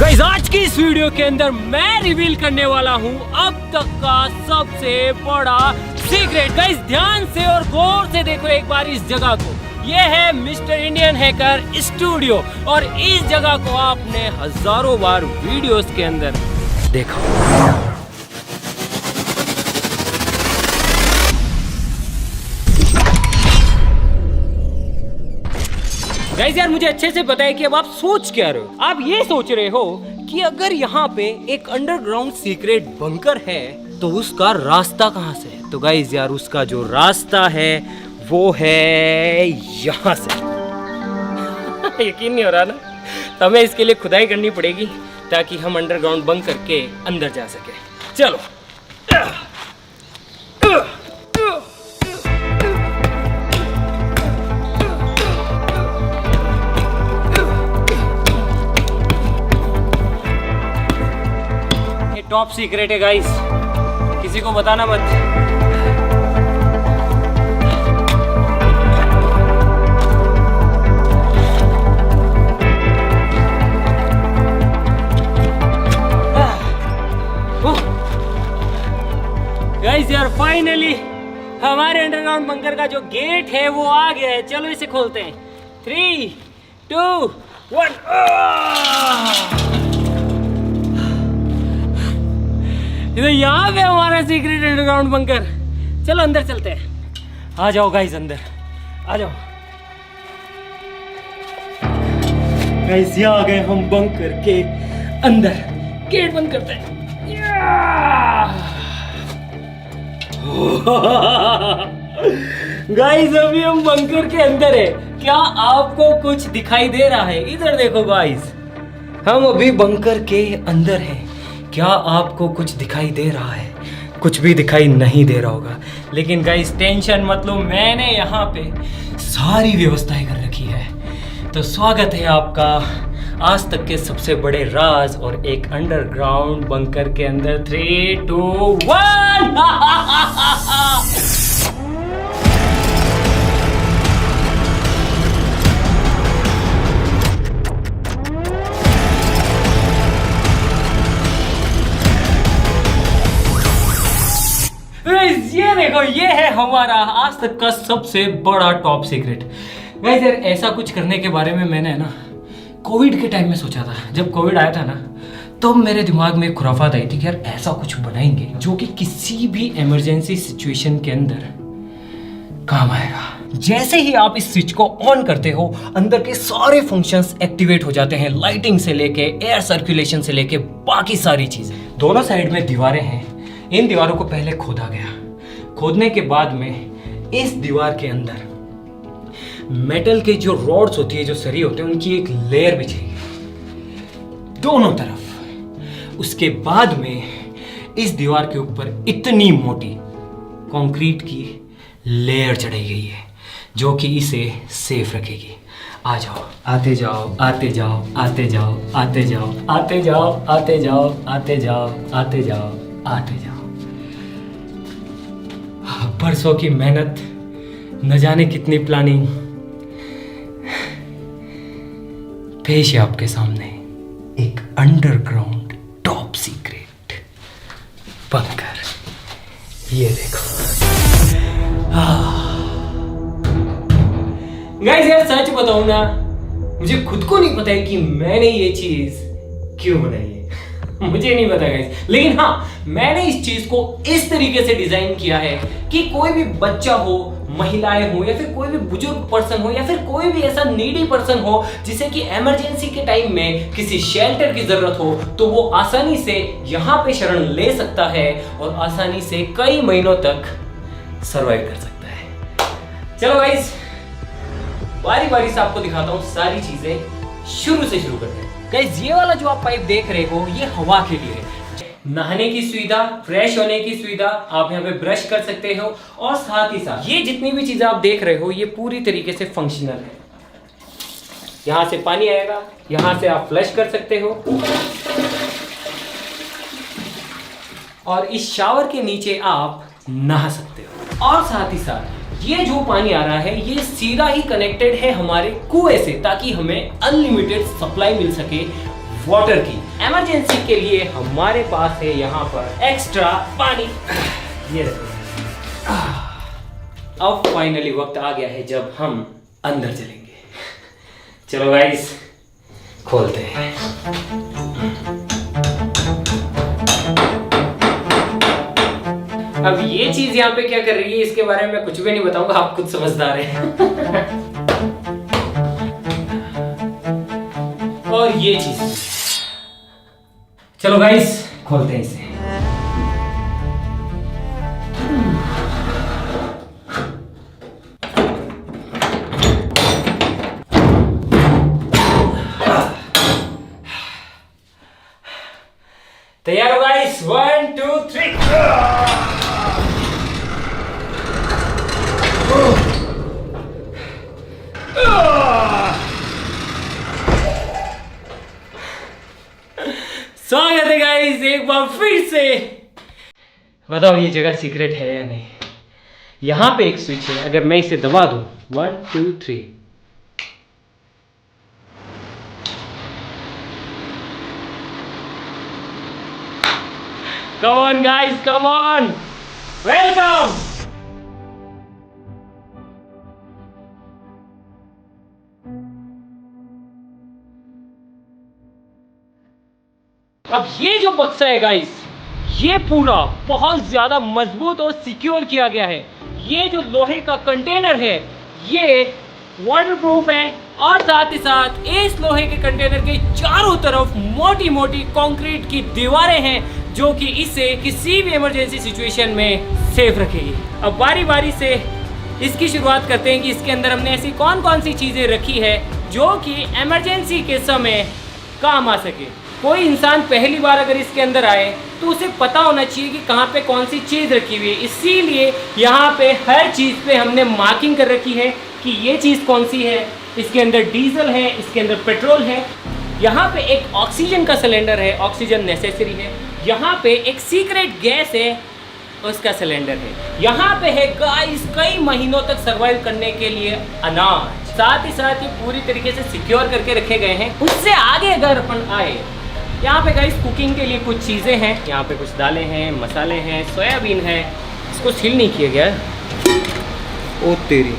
Guys आज की इस वीडियो के अंदर मैं रिवील करने वाला हूँ अब तक का सबसे बड़ा सीक्रेट। गाइस ध्यान से और गौर से देखो एक बार इस जगह को। ये है मिस्टर इंडियन हैकर स्टूडियो और इस जगह को आपने हजारों बार वीडियोस के अंदर देखा। गाइस यार मुझे अच्छे से पता है कि अब आप सोच क्या रहे हो। आप ये सोच रहे हो कि अगर यहाँ पे एक अंडरग्राउंड सीक्रेट बंकर है तो उसका रास्ता कहाँ से है। तो गाइस यार उसका जो रास्ता है वो है यहाँ से। यकीन नहीं हो रहा ना, तो हमें इसके लिए खुदाई करनी पड़ेगी ताकि हम अंडरग्राउंड बंकर के अंदर जा सके। चलो टॉप सीक्रेट है गाइस, किसी को बताना मत। गाइस यार फाइनली हमारे अंडरग्राउंड बंकर का जो गेट है वो आ गया है। चलो इसे खोलते हैं। 3, 2, 1। यहाँ पे हमारा सीक्रेट अंडरग्राउंड बंकर। चलो अंदर चलते हैं। आ जाओ गाइस अंदर आ जाओ। गाइस यहाँ आ गए हम बंकर के अंदर। गेट बंद करते हैं। गाइस अभी हम बंकर के अंदर है। क्या आपको कुछ दिखाई दे रहा है? इधर देखो गाइस, हम अभी बंकर के अंदर हैं। क्या आपको कुछ दिखाई दे रहा है? कुछ भी दिखाई नहीं दे रहा होगा, लेकिन गाइस टेंशन मत लो, मैंने यहाँ पे सारी व्यवस्थाएं कर रखी है। तो स्वागत है आपका आज तक के सबसे बड़े राज और एक अंडरग्राउंड बंकर के अंदर। 3, 2, 1। ये देखो, ये है हमारा आज तक का सबसे बड़ा टॉप सीक्रेट। गाइस यार ऐसा कुछ करने के बारे में मैंने ना कोविड के टाइम में सोचा था। जब कोविड आया था ना तो मेरे दिमाग में एक खुराफात आई थी कि यार ऐसा कुछ बनाएंगे जो कि किसी भी इमरजेंसी सिचुएशन के अंदर काम आएगा। जैसे ही आप इस स्विच को ऑन करते हो अंदर के सारे फंक्शंस एक्टिवेट हो जाते हैं, लाइटिंग से लेके एयर सर्कुलेशन से लेके बाकी सारी चीजें। दोनों साइड में दीवारें हैं। इन दीवारों को पहले खोदा गया। खोदने के बाद में इस दीवार के अंदर मेटल के जो रॉड्स होती है, जो सरी होते हैं, उनकी एक लेयर बिछाई दोनों तरफ। उसके बाद में इस दीवार के ऊपर इतनी मोटी कंक्रीट की लेयर चढ़ाई गई है जो कि इसे सेफ रखेगी। आ जाओ, आते जाओ, आते जाओ, आते जाओ, आते जाओ, आते जाओ, आते जाओ, आते जाओ, आते जाओ, आते जाओ। बरसों की मेहनत, न जाने कितनी प्लानिंग, पेश है आपके सामने एक अंडरग्राउंड टॉप सीक्रेट बंकर। ये देखो गाइस यार सच बताऊं ना, मुझे खुद को नहीं पता है कि मैंने ये चीज क्यों बनाई है। मुझे नहीं पता गाइस, लेकिन हाँ मैंने इस चीज को इस तरीके से डिजाइन किया है कि कोई भी बच्चा हो, महिलाएं हो, या फिर कोई भी बुजुर्ग पर्सन हो, या फिर कोई भी ऐसा नीडी पर्सन हो जिसे कि इमरजेंसी के टाइम में किसी शेल्टर की जरूरत हो, तो वो आसानी से यहाँ पे शरण ले सकता है और आसानी से कई महीनों तक सरवाइव कर सकता है। चलो गाइस बारी बारी से आपको दिखाता हूँ सारी चीजें। शुरू से शुरू करते हैं। गाइस ये वाला जो आप पाइप देख रहे हो ये हवा के लिए है। नहाने की सुविधा, फ्रेश होने की सुविधा, आप यहाँ पे ब्रश कर सकते हो और साथ ही साथ ये जितनी भी चीजें आप देख रहे हो ये पूरी तरीके से फंक्शनल है। यहाँ से पानी आएगा, यहाँ से आप फ्लश कर सकते हो और इस शावर के नीचे आप नहा सकते हो। और साथ ही साथ ये जो पानी आ रहा है ये सीधा ही कनेक्टेड है हमारे कुएं से, ताकि हमें अनलिमिटेड सप्लाई मिल सके वाटर की। इमरजेंसी के लिए हमारे पास है यहाँ पर एक्स्ट्रा पानी। ये देखो, अब फाइनली वक्त आ गया है जब हम अंदर चलेंगे। चलो गाइस, खोलते हैं। अब ये चीज यहाँ पे क्या कर रही है इसके बारे में मैं कुछ भी नहीं बताऊंगा, आप खुद समझदार हैं। और ये चीज, चलो गाइस खोलते हैं इसे। तैयार हो गाइस? 1 2 3। स्वागत है गाइस एक बार फिर से। बताओ ये जगह सीक्रेट है या नहीं? यहां पे एक स्विच है, अगर मैं इसे दबा दूं 1 2 3, come on guys, come on, welcome। अब ये जो बक्सा है गाइस, ये पूरा बहुत ज्यादा मजबूत और सिक्योर किया गया है। ये जो लोहे का कंटेनर है ये वाटरप्रूफ है और साथ ही साथ इस लोहे के कंटेनर के चारों तरफ मोटी मोटी कंक्रीट की दीवारें हैं जो कि इसे किसी भी इमरजेंसी सिचुएशन में सेफ रखेगी। अब बारी बारी से इसकी शुरुआत करते हैं कि इसके अंदर हमने ऐसी कौन कौन सी चीजें रखी है जो कि इमरजेंसी के समय काम आ सके। कोई इंसान पहली बार अगर इसके अंदर आए तो उसे पता होना चाहिए कि कहाँ पे कौन सी चीज़ रखी हुई है, इसीलिए यहाँ पे हर चीज़ पे हमने मार्किंग कर रखी है कि ये चीज़ कौन सी है। इसके अंदर डीजल है, इसके अंदर पेट्रोल है, यहाँ पे एक ऑक्सीजन का सिलेंडर है, ऑक्सीजन नेसेसरी है, यहाँ पे एक सीक्रेट गैस है, उसका सिलेंडर है, यहाँ पे है गाइस कई महीनों तक सर्वाइव करने के लिए अनाज, साथ ही साथ ये पूरी तरीके से सिक्योर करके रखे गए हैं। उससे आगे अगर अपन आए, यहाँ पे गाइस कुकिंग के लिए कुछ चीज़ें हैं, यहाँ पे कुछ दालें हैं, मसाले हैं, सोयाबीन है, इसको सील नहीं किया गया है। ओ तेरी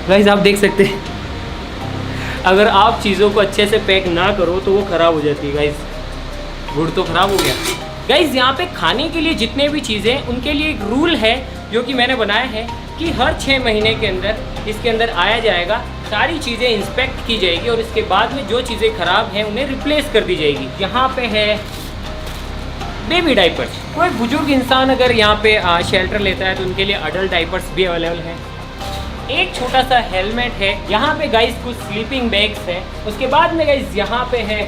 गाइस, आप देख सकते हैं अगर आप चीज़ों को अच्छे से पैक ना करो तो वो ख़राब हो जाती है। गाइस गुड़ तो ख़राब हो गया। गाइस यहाँ पे खाने के लिए जितने भी चीज़ें, उनके लिए एक रूल है जो कि मैंने बनाया है कि हर 6 महीने के अंदर इसके अंदर आया जाएगा, सारी चीज़ें इंस्पेक्ट की जाएगी और इसके बाद में जो चीज़ें ख़राब हैं उन्हें रिप्लेस कर दी जाएगी। यहाँ पे है बेबी डाइपर्स, कोई बुजुर्ग इंसान अगर यहाँ पे शेल्टर लेता है तो उनके लिए अडल्ट डाइपर्स भी अवेलेबल हैं। एक छोटा सा हेलमेट है, यहाँ पे गाइस कुछ स्लीपिंग बैग्स हैं। उसके बाद में गाइस यहाँ पे है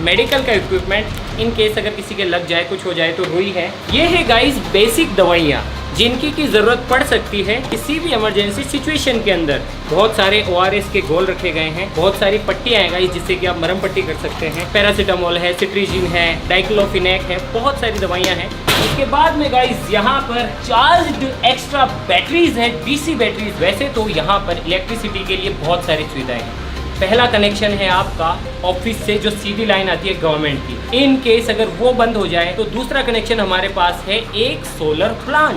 मेडिकल का इक्विपमेंट, इन केस अगर किसी के लग जाए, कुछ हो जाए तो रुई है। ये है गाइस बेसिक दवाइयाँ जिनकी की ज़रूरत पड़ सकती है किसी भी इमरजेंसी सिचुएशन के अंदर। बहुत सारे ORS के गोल रखे गए हैं, बहुत सारी पट्टियाँ हैं गाइस जिससे कि आप मरहम पट्टी कर सकते हैं। पैरासीटामोल है, सिट्रीजिन है, डाइक्लोफिनेक है, बहुत सारी दवाइयाँ हैं। उसके बाद में गाइस यहाँ पर चार्ज्ड एक्स्ट्रा बैटरीज है, DC बैटरीज। वैसे तो यहाँ पर इलेक्ट्रिसिटी के लिए बहुत सारी सुविधाएं हैं। पहला कनेक्शन है आपका ऑफिस से जो सीधी लाइन आती है गवर्नमेंट की, इन केस अगर वो बंद हो जाए तो दूसरा कनेक्शन हमारे पास है एक सोलर प्लांट।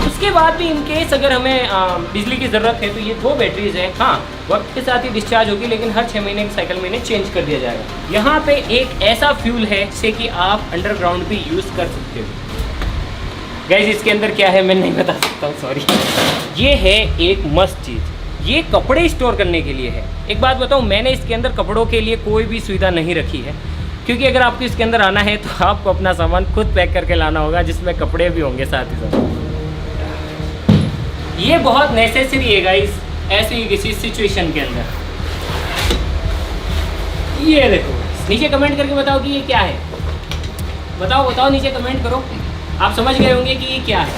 उसके बाद भी इन केस अगर हमें बिजली की ज़रूरत है तो ये 2 बैटरीज है। हाँ, वक्त के साथ ही डिस्चार्ज होगी लेकिन हर 6 महीने के साइकिल में इन्हें चेंज कर दिया जाएगा। यहाँ पे एक ऐसा फ्यूल है जिससे कि आप अंडरग्राउंड भी यूज़ कर सकते हो। गाइस इसके अंदर क्या है मैं नहीं बता सकता हूँ, सॉरी। ये है एक मस्त चीज़, ये कपड़े स्टोर करने के लिए है। एक बात बताऊँ, मैंने इसके अंदर कपड़ों के लिए कोई भी सुविधा नहीं रखी है, क्योंकि अगर आपको इसके अंदर आना है तो आपको अपना सामान खुद पैक करके लाना होगा, जिसमें कपड़े भी होंगे साथ ही साथ। ये बहुत नेसेसरी है गाइस ऐसी किसी सिचुएशन के अंदर। ये देखो, नीचे कमेंट करके बताओ कि ये क्या है। बताओ बताओ, नीचे कमेंट करो। आप समझ गए होंगे कि ये क्या है।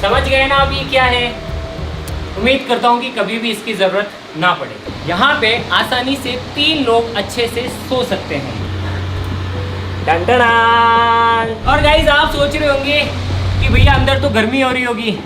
समझ गए ना आप ये क्या है? उम्मीद करता हूँ कि कभी भी इसकी ज़रूरत ना पड़े। यहाँ पे आसानी से 3 लोग अच्छे से सो सकते हैं। Done done done. और गाइस आप सोच रहे होंगे कि भैया अंदर तो गर्मी हो रही होगी,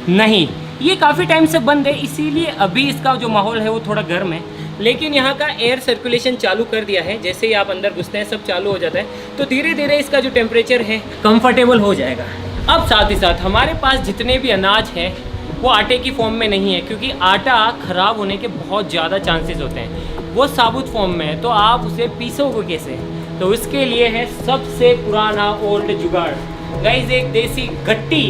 नहीं, ये काफ़ी टाइम से बंद है, इसीलिए अभी इसका जो माहौल है वो थोड़ा गर्म है। लेकिन यहाँ का एयर सर्कुलेशन चालू कर दिया है, जैसे ही आप अंदर घुसते हैं सब चालू हो जाता है, तो धीरे धीरे इसका जो टेम्परेचर है कंफर्टेबल हो जाएगा। अब साथ ही साथ हमारे पास जितने भी अनाज हैं वो आटे की फॉर्म में नहीं है, क्योंकि आटा ख़राब होने के बहुत ज़्यादा चांसेस होते हैं, वो साबुत फॉर्म में है, तो आप उसे पीसोगे कैसे? तो इसके लिए है सबसे पुराना ओल्ड जुगाड़ गाइस, एक देसी गट्टी,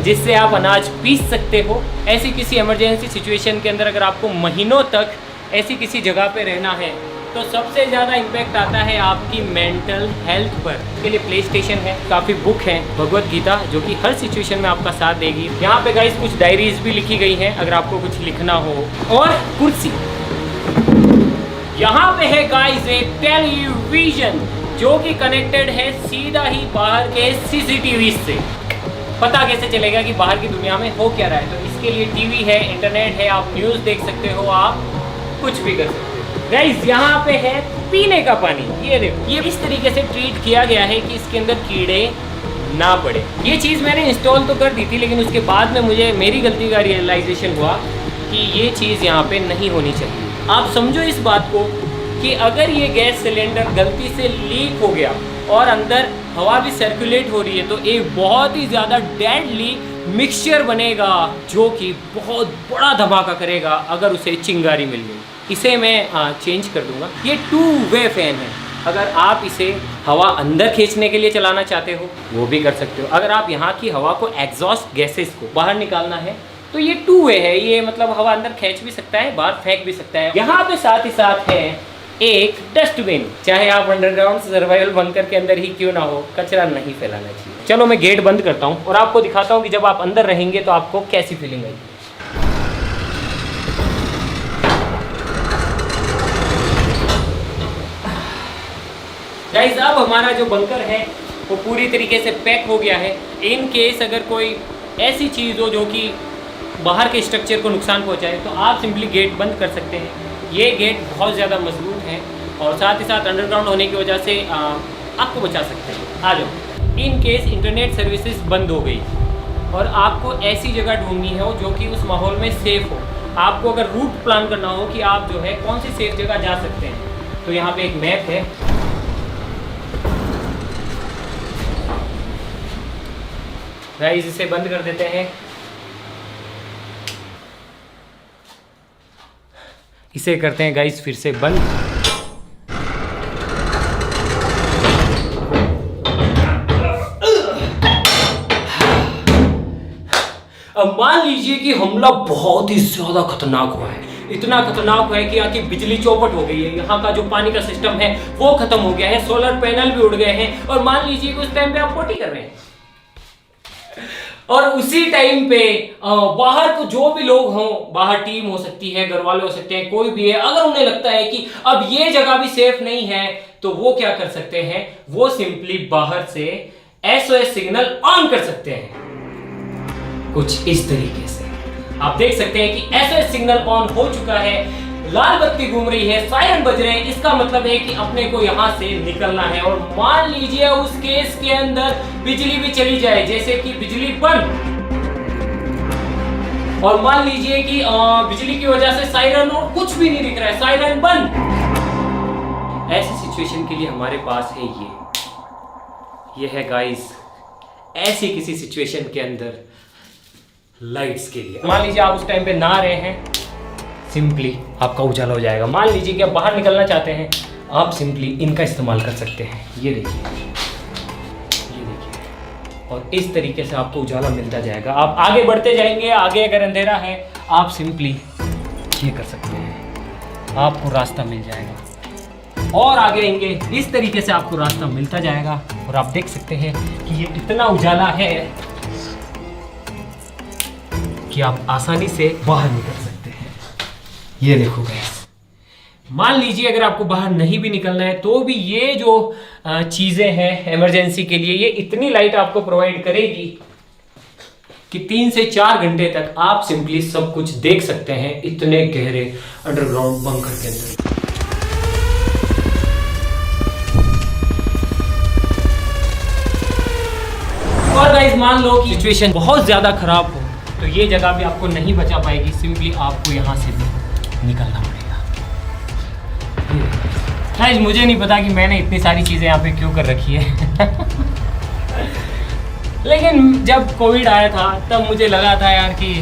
जिससे आप अनाज पीस सकते हो। ऐसी किसी इमरजेंसी सिचुएशन के अंदर अगर आपको महीनों तक ऐसी किसी जगह पे रहना है तो सबसे ज़्यादा इम्पैक्ट आता है आपकी मेंटल हेल्थ पर। इसके लिए प्ले स्टेशन है, काफ़ी बुक है, भगवत गीता, जो कि हर सिचुएशन में आपका साथ देगी। यहाँ पे गाइस कुछ डायरीज भी लिखी गई हैं अगर आपको कुछ लिखना हो। और कुर्सी, यहाँ पे है गाइस एक टेलीविजन जो कि कनेक्टेड है सीधा ही बाहर के सीसीटीवी से। पता कैसे चलेगा कि बाहर की दुनिया में हो क्या रहा है? तो इसके लिए टीवी है, इंटरनेट है, आप न्यूज़ देख सकते हो, आप कुछ भी कर सकते हो। गाइस यहाँ पे है पीने का पानी, ये देखो, ये इस तरीके से ट्रीट किया गया है कि इसके अंदर कीड़े ना पड़े। ये चीज़ मैंने इंस्टॉल तो कर दी थी, लेकिन उसके बाद में मुझे मेरी गलती का रियलाइजेशन हुआ कि ये चीज़ यहाँ पे नहीं होनी चाहिए। आप समझो इस बात को कि अगर ये गैस सिलेंडर गलती से लीक हो गया और अंदर हवा भी सर्कुलेट हो रही है, तो एक बहुत ही ज़्यादा डेडली मिक्सचर बनेगा जो कि बहुत बड़ा धमाका करेगा अगर उसे चिंगारी मिल गई। इसे मैं चेंज कर दूंगा। ये 2 वे फैन है, अगर आप इसे हवा अंदर खींचने के लिए चलाना चाहते हो वो भी कर सकते हो। अगर आप यहाँ की हवा को, एग्जॉस्ट गैसेस को बाहर निकालना है तो ये 2 वे है, ये मतलब हवा अंदर खींच भी सकता है, बाहर फेंक भी सकता है। यहाँ पे साथ ही साथ है एक डस्टबिन, चाहे आप अंडरग्राउंड सर्वाइवल बंकर के अंदर ही क्यों ना हो, कचरा नहीं फैलाना चाहिए। चलो मैं गेट बंद करता हूँ और आपको दिखाता हूँ कि जब आप अंदर रहेंगे तो आपको कैसी फीलिंग आएगी। गाइस अब हमारा जो बंकर है वो पूरी तरीके से पैक हो गया है। इन केस अगर कोई ऐसी चीज़ हो जो कि बाहर के स्ट्रक्चर को नुकसान पहुंचाए तो आप सिंपली गेट बंद कर सकते हैं। ये गेट बहुत ज़्यादा मजबूत है और साथ ही साथ अंडरग्राउंड होने की वजह से आपको बचा सकते हैं। आ जाओ। इन केस इंटरनेट सर्विसेज बंद हो गई और आपको ऐसी जगह ढूंढनी हो जो कि उस माहौल में सेफ़ हो, आपको अगर रूट प्लान करना हो कि आप जो है कौन सी सेफ जगह जा सकते हैं, तो यहाँ पे एक मैप है। गाइस इसे बंद कर देते हैं। इसे करते हैं गाइस फिर से बंद। अब मान लीजिए कि हमला बहुत ही ज्यादा खतरनाक हुआ है, इतना खतरनाक हुआ है कि यहाँ की बिजली चौपट हो गई है, यहाँ का जो पानी का सिस्टम है वो खत्म हो गया है, सोलर पैनल भी उड़ गए हैं, और मान लीजिए कि उस टाइम पे आप पोटी कर रहे हैं और उसी टाइम पे बाहर को जो भी लोग हों, बाहर टीम हो सकती है, घर वाले हो सकते हैं, कोई भी है, अगर उन्हें लगता है कि अब ये जगह भी सेफ नहीं है तो वो क्या कर सकते हैं, वो सिंपली बाहर से SOS सिग्नल ऑन कर सकते हैं। कुछ इस तरीके से आप देख सकते हैं कि SOS सिग्नल ऑन हो चुका है, लाल बत्ती घूम रही है, सायरन बज रहे हैं, इसका मतलब है कि अपने को यहां से निकलना है। और मान लीजिए उस केस के अंदर बिजली भी चली जाए, जैसे कि बिजली बंद, और मान लीजिए कि बिजली की वजह से सायरन और कुछ भी नहीं दिख रहा है, सायरन बंद। ऐसी सिचुएशन के लिए हमारे पास है ये है गाइस, ऐसी किसी सिचुएशन के अंदर लाइट्स के लिए। मान लीजिए आप उस टाइम पे ना रहे हैं, सिंपली आपका उजाला हो जाएगा। मान लीजिए कि आप बाहर निकलना चाहते हैं, आप सिंपली इनका इस्तेमाल कर सकते हैं। ये देखिए, और इस तरीके से आपको उजाला मिलता जाएगा। आप आगे बढ़ते जाएंगे, आगे अगर अंधेरा है आप सिंपली ये कर सकते हैं, आपको रास्ता मिल जाएगा। और आगे आएंगे, इस तरीके से आपको रास्ता मिलता जाएगा और आप देख सकते हैं कि ये इतना उजाला है कि आप आसानी से बाहर निकल सकते हैं। ये देखो गाइस, मान लीजिए अगर आपको बाहर नहीं भी निकलना है तो भी ये जो चीज़ें हैं इमरजेंसी के लिए, ये इतनी लाइट आपको प्रोवाइड करेगी कि 3 से 4 घंटे तक आप सिंपली सब कुछ देख सकते हैं इतने गहरे अंडरग्राउंड बंकर के अंदर। गाइस मान लो कि सिचुएशन बहुत ज़्यादा ख़राब हो तो ये जगह भी आपको नहीं बचा पाएगी, सिंपली आपको यहाँ से भी निकलना पड़ेगा। गाइस मुझे नहीं पता कि मैंने इतनी सारी चीज़ें यहाँ पे क्यों कर रखी है लेकिन जब कोविड आया था तब मुझे लगा था यार कि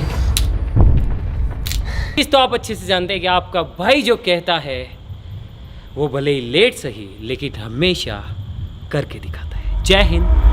इस तो आप अच्छे से जानते हैं कि आपका भाई जो कहता है वो भले ही लेट सही लेकिन हमेशा करके दिखाता है। जय हिंद।